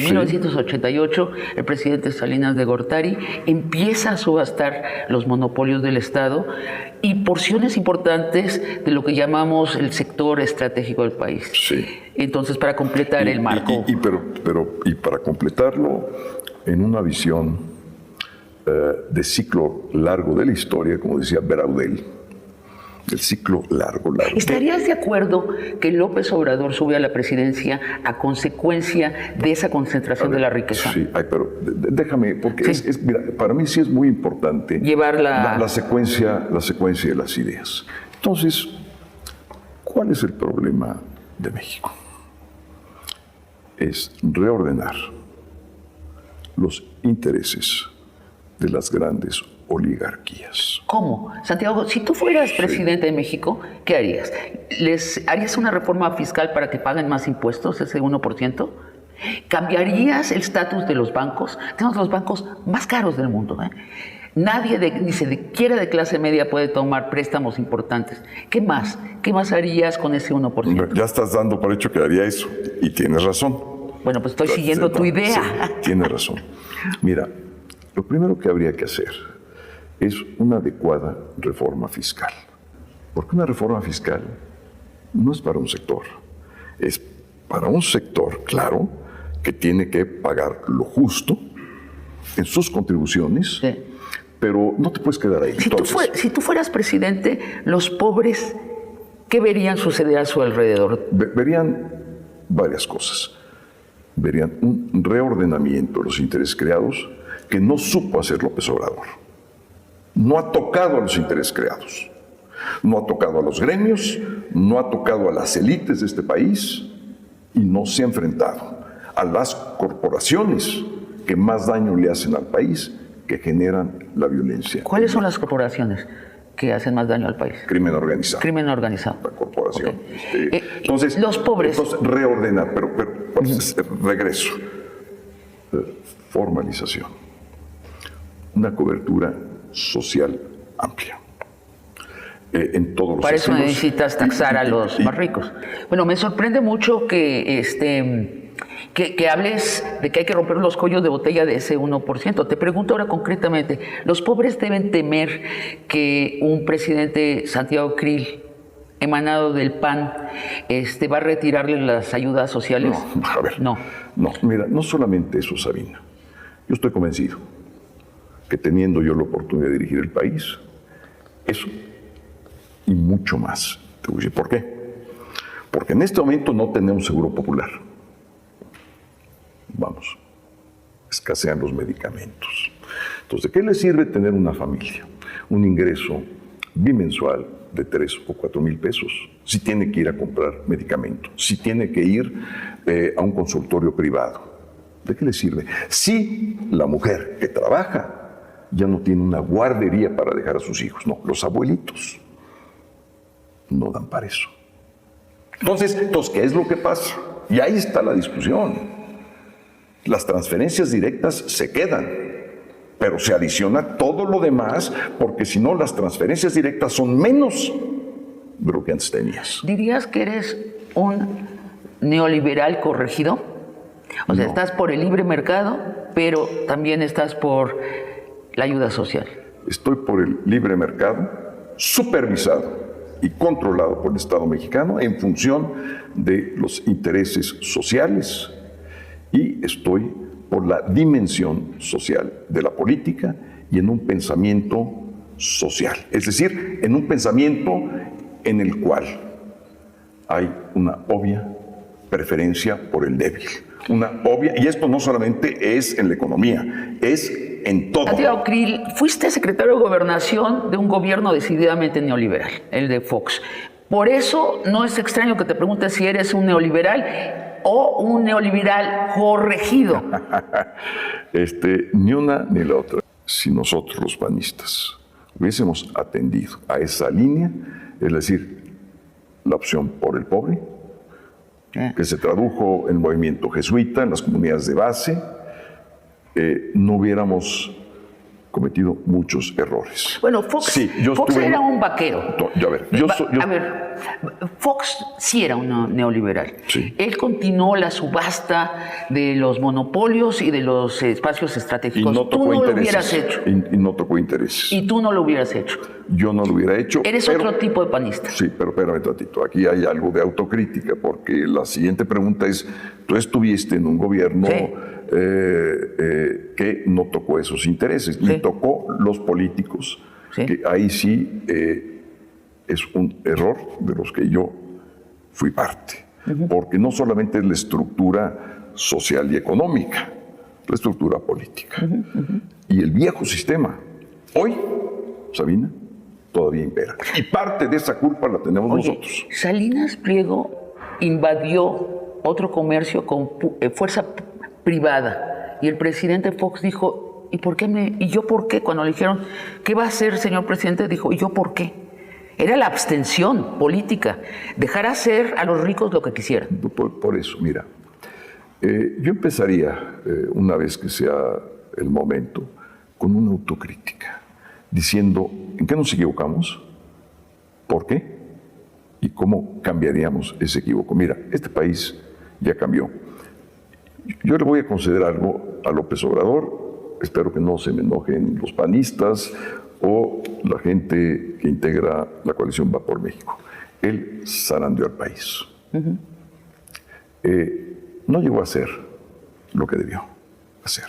En 1988, el presidente Salinas de Gortari empieza a subastar los monopolios del Estado y porciones importantes de lo que llamamos el sector estratégico del país. Sí. Entonces, para completar el marco. Y para completarlo, en una visión de ciclo largo de la historia, como decía Beraudel, el ciclo largo. ¿Estarías de acuerdo que López Obrador sube a la presidencia a consecuencia de esa concentración de la riqueza? Sí, pero déjame, porque mira, para mí sí es muy importante llevar la secuencia de las ideas. Entonces, ¿cuál es el problema de México? Es reordenar los intereses de las grandes oligarquías. ¿Cómo? Santiago, si tú fueras presidente de México, ¿qué harías? ¿Harías una reforma fiscal para que paguen más impuestos, ese 1%? ¿Cambiarías el estatus de los bancos? Tenemos los bancos más caros del mundo, ¿eh? Nadie, ni siquiera de clase media, puede tomar préstamos importantes. ¿Qué más? ¿Qué más harías con ese 1%? Ya estás dando por hecho que haría eso, y tienes razón. Bueno, pues estoy siguiendo tu idea. Sí, tienes razón. Mira, lo primero que habría que hacer es una adecuada reforma fiscal. Porque una reforma fiscal no es para un sector, es para un sector, claro, que tiene que pagar lo justo en sus contribuciones, sí, pero no te puedes quedar ahí. Si tú fueras presidente, los pobres, ¿qué verían suceder a su alrededor? Verían varias cosas. Verían un reordenamiento de los intereses creados que no supo hacer López Obrador. No ha tocado a los intereses creados, no ha tocado a los gremios, no ha tocado a las élites de este país y no se ha enfrentado a las corporaciones que más daño le hacen al país, que generan la violencia. ¿Cuáles son las corporaciones que hacen más daño al país? Crimen organizado. Crimen organizado. La corporación. Okay. Entonces, los pobres. Entonces, reordenar, pero regreso. Formalización. Una cobertura social amplia. En todos los Para eso sentidos. necesitas taxar a los más ricos. Bueno, me sorprende mucho que hables de que hay que romper los cuellos de botella de ese 1%. Te pregunto ahora concretamente, ¿los pobres deben temer que un presidente, Santiago Krill, emanado del PAN, va a retirarle las ayudas sociales? No, a ver. No, mira, no solamente eso, Sabina. Yo estoy convencido que teniendo yo la oportunidad de dirigir el país, eso y mucho más. Te voy a decir por qué. Porque en este momento no tenemos seguro popular. Vamos, escasean los medicamentos. Entonces, ¿de qué le sirve tener una familia? Un ingreso bimensual de 3 o 4 mil pesos, si tiene que ir a comprar medicamentos, si tiene que ir a un consultorio privado. ¿De qué le sirve? Si la mujer que trabaja ya no tiene una guardería para dejar a sus hijos, no, los abuelitos no dan para eso. Entonces, ¿qué es lo que pasa? Y ahí está la discusión. Las transferencias directas se quedan, pero se adiciona todo lo demás, porque si no, las transferencias directas son menos de lo que antes tenías. ¿Dirías que eres un neoliberal corregido? O sea, estás por el libre mercado, pero también estás por la ayuda social. Estoy por el libre mercado, supervisado y controlado por el Estado mexicano en función de los intereses sociales, y estoy por la dimensión social de la política y en un pensamiento social. Es decir, en un pensamiento en el cual hay una obvia preferencia por el débil. Una obvia, y esto no solamente es en la economía, es en todo. Santiago Krill, fuiste secretario de Gobernación de un gobierno decididamente neoliberal, el de Fox. Por eso no es extraño que te preguntes si eres un neoliberal o un neoliberal corregido. Ni una ni la otra. Si nosotros los panistas hubiésemos atendido a esa línea, es decir, la opción por el pobre, que se tradujo en el movimiento jesuita, en las comunidades de base, no hubiéramos cometido muchos errores. Bueno, Fox, Sí, Fox era un vaquero. A ver, Fox sí era un neoliberal. Sí. Él continuó la subasta de los monopolios y de los espacios estratégicos. Tú no lo hubieras hecho. Y no tocó intereses. Y tú no lo hubieras hecho. Yo no lo hubiera hecho. Eres otro tipo de panista. Sí, pero espérame tantito. Aquí hay algo de autocrítica, porque la siguiente pregunta es, tú estuviste en un gobierno que no tocó esos intereses, ni tocó los políticos, que ahí sí es un error de los que yo fui parte, porque no solamente es la estructura social y económica, la estructura política. Y el viejo sistema, hoy, Sabina, todavía impera. Y parte de esa culpa la tenemos nosotros. Salinas Pliego invadió otro comercio con fuerza privada y el presidente Fox dijo, ¿y yo por qué? Cuando le dijeron, ¿qué va a hacer, señor presidente? Dijo, ¿y yo por qué? Era la abstención política, dejar hacer a los ricos lo que quisieran. Por eso, mira, yo empezaría, una vez que sea el momento, con una autocrítica, diciendo, ¿en qué nos equivocamos? ¿Por qué? ¿Y cómo cambiaríamos ese equívoco? Mira, este país ya cambió. Yo le voy a conceder algo a López Obrador, espero que no se me enojen los panistas o la gente que integra la coalición Va por México. Él zarandeó al país. No llegó a hacer lo que debió hacer.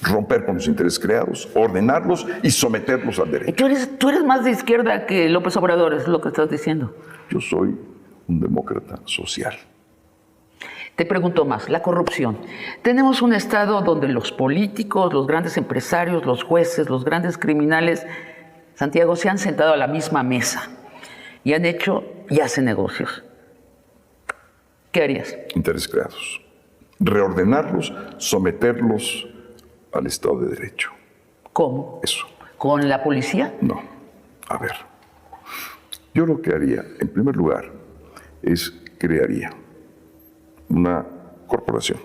Romper con los intereses creados, ordenarlos y someterlos al derecho. Tú eres más de izquierda que López Obrador, es lo que estás diciendo. Yo soy un demócrata social. Te pregunto más, la corrupción. Tenemos un Estado donde los políticos, los grandes empresarios, los jueces, los grandes criminales, Santiago, se han sentado a la misma mesa y han hecho y hacen negocios. ¿Qué harías? Intereses creados. Reordenarlos, someterlos al Estado de Derecho. ¿Cómo? Eso. ¿Con la policía? No. A ver. Yo lo que haría, en primer lugar, es crearía una corporación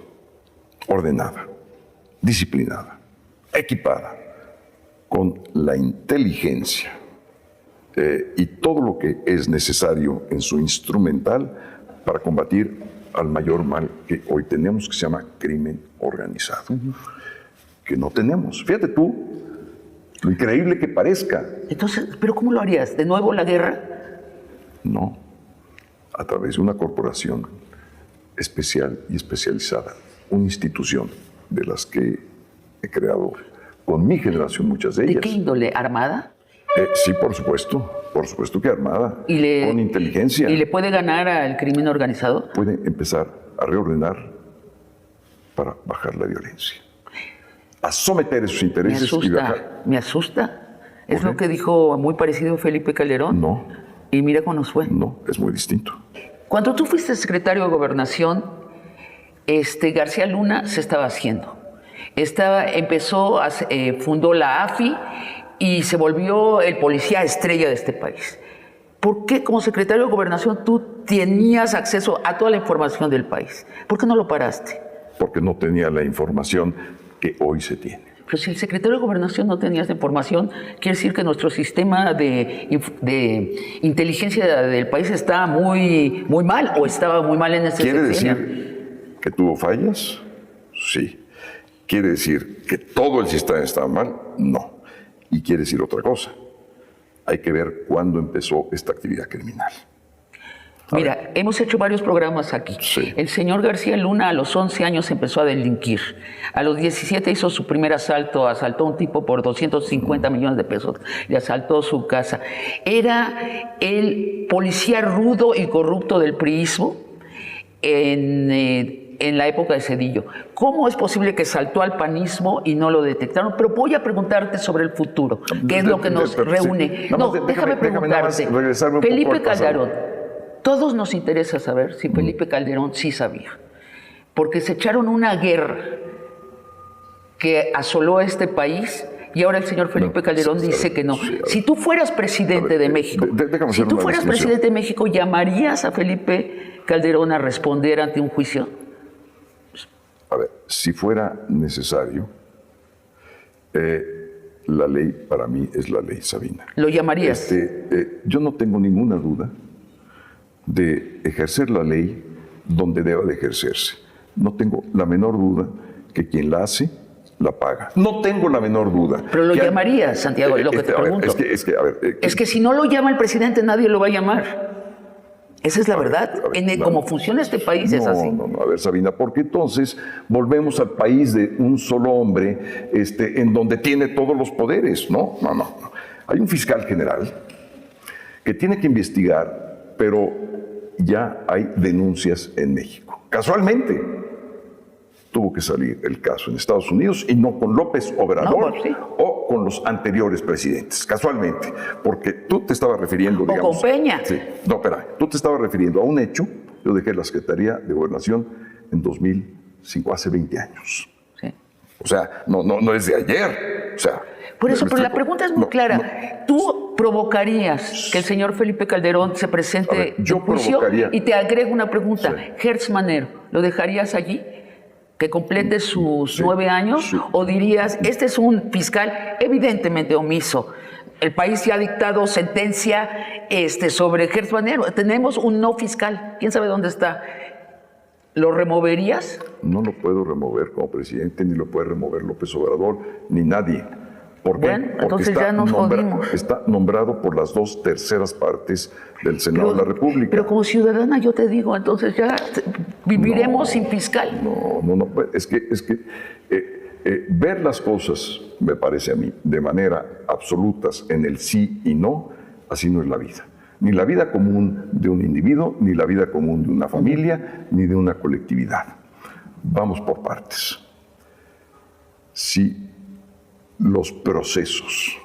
ordenada, disciplinada, equipada, con la inteligencia y todo lo que es necesario en su instrumental para combatir al mayor mal que hoy tenemos, que se llama crimen organizado. Que no tenemos. Fíjate tú, lo increíble que parezca. Entonces, ¿pero cómo lo harías? ¿De nuevo la guerra? No, a través de una corporación especial y especializada, una institución de las que he creado con mi generación, muchas de ellas. ¿De qué índole? ¿Armada? Sí, por supuesto que armada, con inteligencia. ¿Y le puede ganar al crimen organizado? Puede empezar a reordenar para bajar la violencia, a someter esos intereses y bajar. Me asusta. ¿Es lo que dijo muy parecido Felipe Calderón? No. ¿Y mira cómo nos fue? No, es muy distinto. Cuando tú fuiste secretario de Gobernación, García Luna se estaba haciendo. Fundó la AFI y se volvió el policía estrella de este país. ¿Por qué como secretario de Gobernación tú tenías acceso a toda la información del país? ¿Por qué no lo paraste? Porque no tenía la información que hoy se tiene. Pero si el secretario de Gobernación no tenía esa información, quiere decir que nuestro sistema de inteligencia del país está muy mal o estaba muy mal en ese sexenio. ¿Quiere decir que tuvo fallas? Sí. ¿Quiere decir que todo el sistema estaba mal? No. Y quiere decir otra cosa. Hay que ver cuándo empezó esta actividad criminal. Mira, hemos hecho varios programas aquí. Sí. El señor García Luna a los 11 años empezó a delinquir. A los 17 hizo su primer asalto, asaltó a un tipo por 250 millones de pesos, le asaltó su casa. Era el policía rudo y corrupto del priismo en la época de Zedillo. ¿Cómo es posible que saltó al panismo y no lo detectaron? Pero voy a preguntarte sobre el futuro, que es lo que nos reúne. Sí. Déjame preguntarte. Felipe Calderón. Todos nos interesa saber si Felipe Calderón sí sabía, porque se echaron una guerra que asoló a este país y ahora el señor Felipe Calderón dice que no. Si tú fueras presidente de México, ¿llamarías a Felipe Calderón a responder ante un juicio? A ver, si fuera necesario, la ley para mí es la ley, Sabina. ¿Lo llamarías? Yo no tengo ninguna duda de ejercer la ley donde deba de ejercerse. No tengo la menor duda que quien la hace, la paga. No tengo la menor duda. Pero lo llamarías, Santiago, es lo que te pregunto. Es que si no lo llama el presidente, nadie lo va a llamar. Esa es la verdad. Como funciona este país es así. No, a ver, Sabina, porque entonces volvemos al país de un solo hombre en donde tiene todos los poderes. No. Hay un fiscal general que tiene que investigar, pero ya hay denuncias en México. Casualmente tuvo que salir el caso en Estados Unidos y no con López Obrador o con los anteriores presidentes, casualmente, porque tú te estabas refiriendo, digamos... O con Peña. Sí, no, espera, tú te estabas refiriendo a un hecho. Yo dejé la Secretaría de Gobernación en 2005, hace 20 años. Sí. O sea, no es de ayer. O sea, por eso, pero la pregunta es muy clara. ¿Tú provocarías que el señor Felipe Calderón se presente en juicio? Y te agrego una pregunta. Hertz Manero, ¿lo dejarías allí? ¿Que complete sus 9 años? Sí. ¿O dirías, este es un fiscal evidentemente omiso? El país ya ha dictado sentencia sobre Hertz Manero. Tenemos un no fiscal. ¿Quién sabe dónde está? ¿Lo removerías? No lo puedo remover como presidente, ni lo puede remover López Obrador, ni nadie. ¿Por qué? Bueno, entonces ya nos jodimos. Está nombrado por las 2/3 partes del Senado de la República. Pero como ciudadana yo te digo, entonces ya viviremos sin fiscal. No. Es que ver las cosas, me parece a mí, de manera absolutas en el sí y no, así no es la vida. Ni la vida común de un individuo, ni la vida común de una familia, ni de una colectividad. Vamos por partes. Si los procesos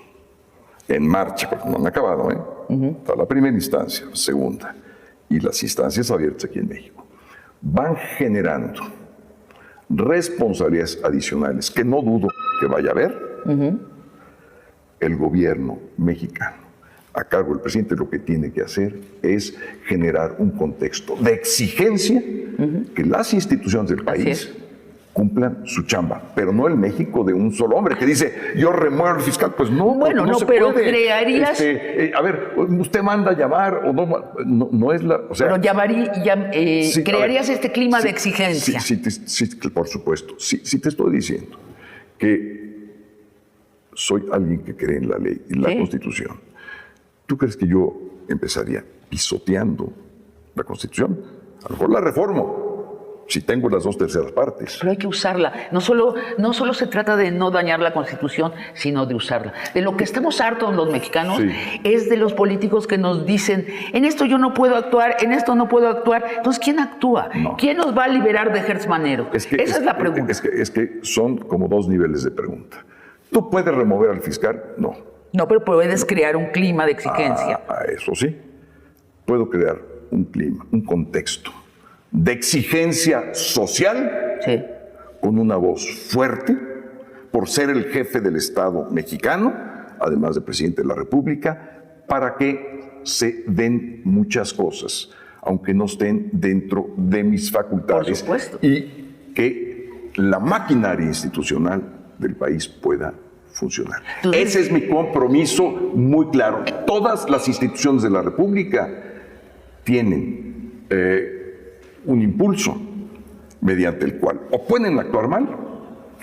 en marcha, porque no han acabado, está la primera instancia, la segunda, y las instancias abiertas aquí en México, van generando responsabilidades adicionales, que no dudo que vaya a haber, el gobierno mexicano, a cargo del presidente, lo que tiene que hacer es generar un contexto de exigencia que las instituciones del país cumplan su chamba, pero no el México de un solo hombre que dice, yo remuevo al fiscal. Pues no, bueno, no, pero puede. Crearías... a ver, usted manda a llamar o no es la... O sea, pero crearías este clima de exigencia. Sí, por supuesto. Sí te estoy diciendo que soy alguien que cree en la ley y la Constitución. ¿Tú crees que yo empezaría pisoteando la Constitución? A lo mejor la reformo, si tengo las 2/3 partes. Pero hay que usarla. No solo se trata de no dañar la Constitución, sino de usarla. De lo que estamos hartos los mexicanos es de los políticos que nos dicen, en esto yo no puedo actuar, en esto no puedo actuar. Entonces, ¿quién actúa? No. ¿Quién nos va a liberar de Hertz Manero? Esa es la pregunta. Es que son como 2 niveles de pregunta. ¿Tú puedes remover al fiscal? No. No, pero puedes crear un clima de exigencia. Eso sí. Puedo crear un clima, un contexto de exigencia social, con una voz fuerte, por ser el jefe del Estado mexicano, además de presidente de la República, para que se den muchas cosas, aunque no estén dentro de mis facultades. Por supuesto. Y que la maquinaria institucional del país pueda funcionar. Ese es mi compromiso muy claro. Todas las instituciones de la República tienen un impulso mediante el cual o pueden actuar mal,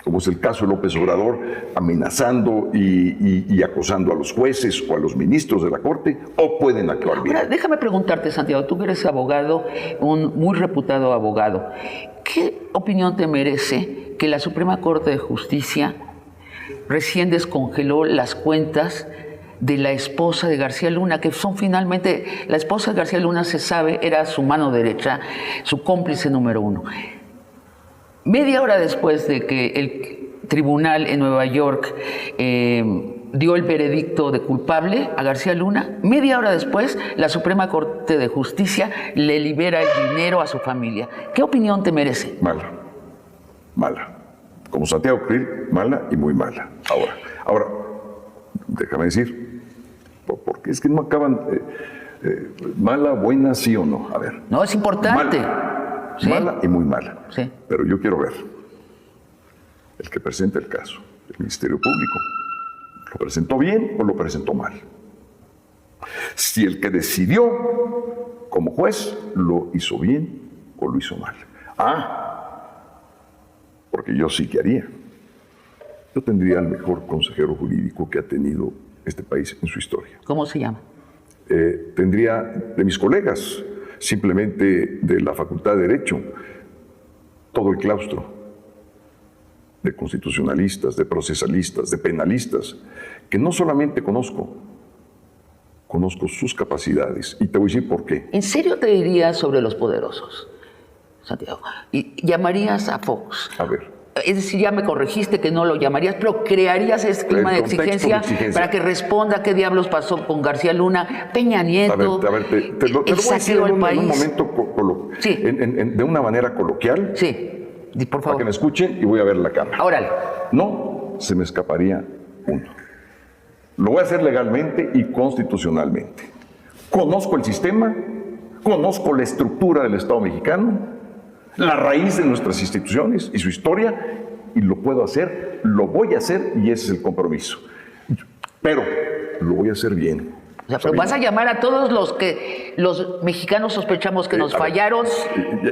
como es el caso de López Obrador, amenazando y acosando a los jueces o a los ministros de la Corte, o pueden actuar bien. Ahora, déjame preguntarte, Santiago, tú que eres abogado, un muy reputado abogado, ¿qué opinión te merece que la Suprema Corte de Justicia recién descongeló las cuentas de la esposa de García Luna, que son finalmente, la esposa de García Luna se sabe, era su mano derecha, su cómplice número 1. Media hora después de que el tribunal en Nueva York dio el veredicto de culpable a García Luna, media hora después la Suprema Corte de Justicia le libera el dinero a su familia. ¿Qué opinión te merece? Mala. Como Santiago Krill, mala y muy mala. Ahora, déjame decir, porque es que no acaban mala, buena, sí o no. A ver. No, es importante. Mala y muy mala. Sí. Pero yo quiero ver el que presenta el caso, el Ministerio Público. ¿Lo presentó bien o lo presentó mal? Si el que decidió como juez lo hizo bien o lo hizo mal. Porque yo sí que haría. Yo tendría el mejor consejero jurídico que ha tenido este país en su historia. ¿Cómo se llama? Tendría de mis colegas, simplemente de la Facultad de Derecho, todo el claustro de constitucionalistas, de procesalistas, de penalistas, que no solamente conozco sus capacidades, y te voy a decir por qué. ¿En serio te dirías sobre los poderosos, Santiago? ¿Y llamarías a Fox? A ver. Es decir, ya me corregiste que no lo llamarías, pero crearías ese clima de exigencia para que responda qué diablos pasó con García Luna, Peña Nieto, te lo voy a decir en un momento sí. De una manera coloquial. Sí, por favor. Para que me escuchen y voy a ver la cámara. Órale. No se me escaparía uno. Lo voy a hacer legalmente y constitucionalmente. Conozco el sistema, conozco la estructura del Estado mexicano, la raíz de nuestras instituciones y su historia, y lo puedo hacer, lo voy a hacer, y ese es el compromiso. Pero lo voy a hacer bien. O sea, pero vas a llamar a todos los que los mexicanos sospechamos que nos fallaron.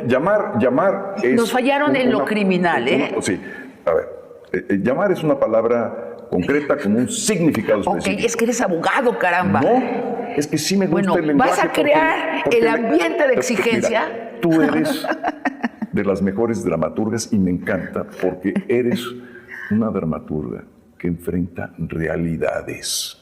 Llamar es... Nos fallaron en lo criminal, ¿eh? Sí, a ver, llamar es una palabra concreta con un significado específico. Ok, es que eres abogado, caramba. No, es que sí me gusta el lenguaje. Vas a crear el ambiente de exigencia. Mira, tú eres de las mejores dramaturgas y me encanta porque eres una dramaturga que enfrenta realidades,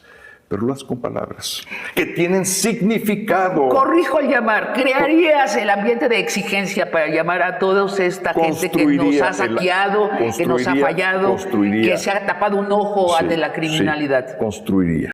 pero lo haces con palabras que tienen significado. Corrijo al llamar. ¿Crearías el ambiente de exigencia para llamar a toda esta gente que nos ha saqueado, que nos ha fallado, que se ha tapado un ojo ante la criminalidad? Sí, construiría.